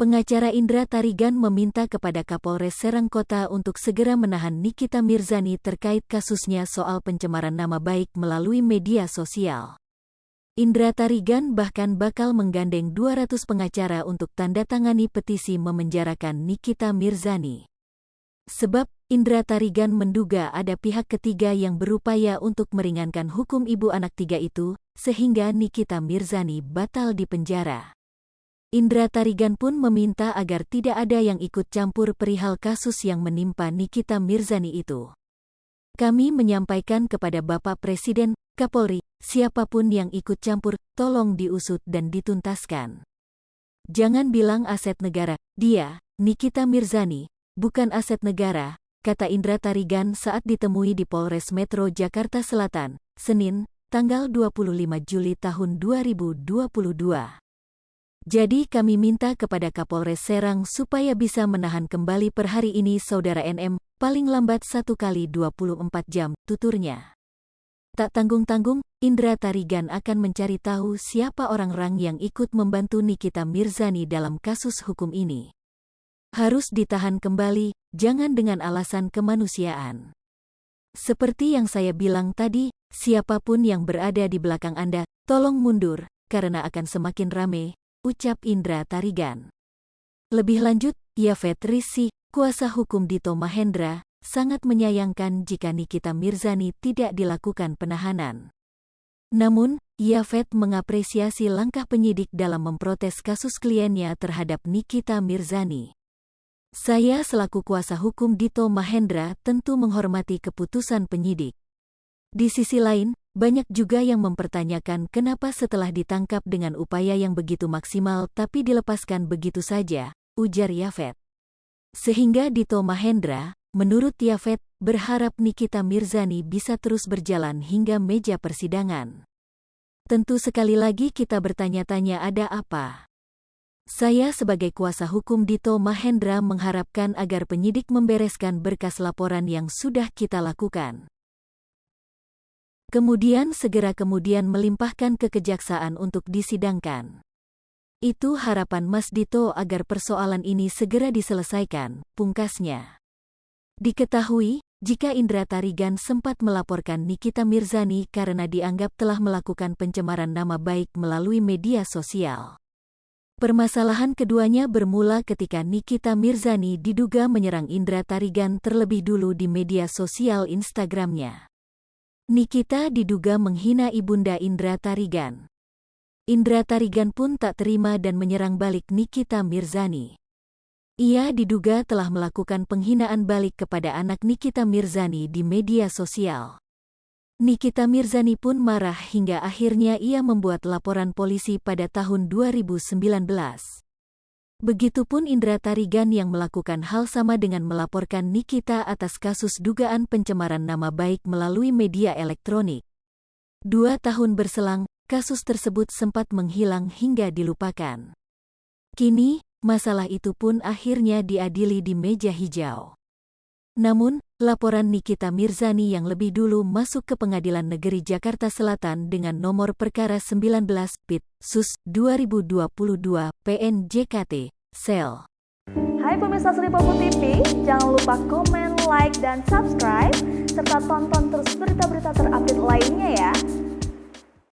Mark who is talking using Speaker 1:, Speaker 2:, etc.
Speaker 1: Pengacara Indra Tarigan meminta kepada Kapolres Serang Kota untuk segera menahan Nikita Mirzani terkait kasusnya soal pencemaran nama baik melalui media sosial. Indra Tarigan bahkan bakal menggandeng 200 pengacara untuk tanda tangani petisi memenjarakan Nikita Mirzani. Sebab, Indra Tarigan menduga ada pihak ketiga yang berupaya untuk meringankan hukum ibu anak tiga itu, sehingga Nikita Mirzani batal dipenjara. Indra Tarigan pun meminta agar tidak ada yang ikut campur perihal kasus yang menimpa Nikita Mirzani itu. Kami menyampaikan kepada Bapak Presiden, Kapolri, siapapun yang ikut campur, tolong diusut dan dituntaskan. Jangan bilang aset negara, dia, Nikita Mirzani, bukan aset negara, kata Indra Tarigan saat ditemui di Polres Metro Jakarta Selatan, Senin, tanggal 25 Juli tahun 2022. Jadi kami minta kepada Kapolres Serang supaya bisa menahan kembali per hari ini Saudara NM, paling lambat 1 kali 24 jam, tuturnya. Tak tanggung-tanggung, Indra Tarigan akan mencari tahu siapa orang-orang yang ikut membantu Nikita Mirzani dalam kasus hukum ini. Harus ditahan kembali, jangan dengan alasan kemanusiaan. Seperti yang saya bilang tadi, siapapun yang berada di belakang Anda, tolong mundur, karena akan semakin rame, ucap Indra Tarigan. Lebih lanjut, Yafet Rizky, kuasa hukum Dito Mahendra, sangat menyayangkan jika Nikita Mirzani tidak dilakukan penahanan. Namun, Yafet mengapresiasi langkah penyidik dalam memprotes kasus kliennya terhadap Nikita Mirzani. Saya selaku kuasa hukum Dito Mahendra tentu menghormati keputusan penyidik. Di sisi lain, banyak juga yang mempertanyakan kenapa setelah ditangkap dengan upaya yang begitu maksimal tapi dilepaskan begitu saja, ujar Yafet. Sehingga Dito Mahendra, menurut Yafet, berharap Nikita Mirzani bisa terus berjalan hingga meja persidangan. Tentu sekali lagi kita bertanya-tanya ada apa? Saya sebagai kuasa hukum Dito Mahendra mengharapkan agar penyidik membereskan berkas laporan yang sudah kita lakukan. Kemudian melimpahkan ke kejaksaan untuk disidangkan. Itu harapan Mas Dito agar persoalan ini segera diselesaikan, pungkasnya. Diketahui, jika Indra Tarigan sempat melaporkan Nikita Mirzani karena dianggap telah melakukan pencemaran nama baik melalui media sosial. Permasalahan keduanya bermula ketika Nikita Mirzani diduga menyerang Indra Tarigan terlebih dulu di media sosial Instagramnya. Nikita diduga menghina ibunda Indra Tarigan. Indra Tarigan pun tak terima dan menyerang balik Nikita Mirzani. Ia diduga telah melakukan penghinaan balik kepada anak Nikita Mirzani di media sosial. Nikita Mirzani pun marah hingga akhirnya ia membuat laporan polisi pada tahun 2019. Begitupun Indra Tarigan yang melakukan hal sama dengan melaporkan Nikita atas kasus dugaan pencemaran nama baik melalui media elektronik. 2 tahun berselang, kasus tersebut sempat menghilang hingga dilupakan. Kini, masalah itu pun akhirnya diadili di meja hijau. Namun, laporan Nikita Mirzani yang lebih dulu masuk ke Pengadilan Negeri Jakarta Selatan dengan nomor perkara 19 PIT Sus 2022 PNJKT Sel.
Speaker 2: Hai pemirsa Sri Popo TV, jangan lupa komen, like, dan subscribe serta tonton terus berita-berita terupdate lainnya ya.